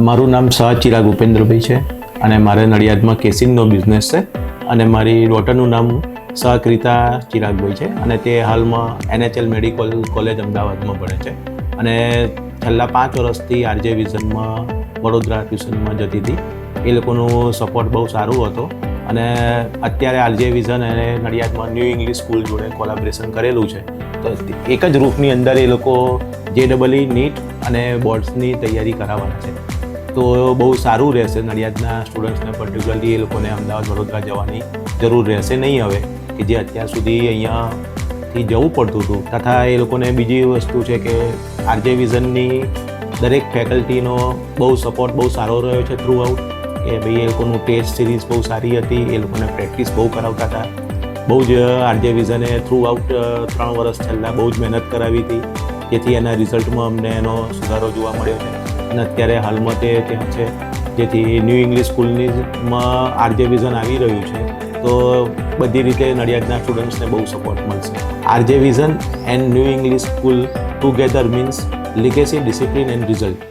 મારું નામ શાહ ચિરાગ ઉપેન્દ્રભાઈ છે અને મારે નડિયાદમાં કેસિંગનો બિઝનેસ છે અને મારી ડોટરનું નામ શાહ ક્રિતા ચિરાગભાઈ છે અને તે હાલમાં NHL મેડિકલ કોલેજ અમદાવાદમાં ભણે છે અને છેલ્લા 5 વર્ષથી આરજે વિઝનમાં વડોદરા ટ્યુશનમાં જતી હતી. એ લોકોનું સપોર્ટ બહુ સારું હતો અને અત્યારે આરજે વિઝન અને નડિયાદમાં ન્યૂ ઇંગ્લિશ સ્કૂલ જોડે કોલાબરેશન કરેલું છે. તો એક જ રૂફની અંદર એ લોકો JEE નીટ અને બોર્ડ્સની તૈયારી કરાવવાના છે. તો બહુ સારું રહેશે નડિયાદના સ્ટુડન્ટ્સને, પર્ટિક્યુલરલી એ લોકોને અમદાવાદ વડોદરા જવાની જરૂર રહેશે નહીં હવે, કે જે અત્યાર સુધી અહીંયાથી જવું પડતું હતું. તથા એ લોકોને બીજી વસ્તુ છે કે આરજે વિઝનની દરેક ફેકલ્ટીનો બહુ સપોર્ટ બહુ સારો રહ્યો છે થ્રુ આઉટ, કે ભાઈ એ લોકોનું ટેસ્ટ સિરીઝ બહુ સારી હતી, એ લોકોને પ્રેક્ટિસ બહુ કરાવતા હતા. બહુ જ આરજે વિઝને થ્રુ આઉટ 3 વર્ષ છેલ્લા બહુ જ મહેનત કરાવી હતી, જેથી એના રિઝલ્ટમાં અમને એનો સુધારો જોવા મળ્યો છે અને અત્યારે હાલમાં તે ત્યાં છે, જેથી ન્યૂ ઇંગ્લિશ સ્કૂલમાં આરજે વિઝન આવી રહ્યું છે. તો બધી રીતે નડિયાદના સ્ટુડન્ટ્સને બહુ સપોર્ટ મળશે. RJ vision and new English school together means legacy, discipline and result.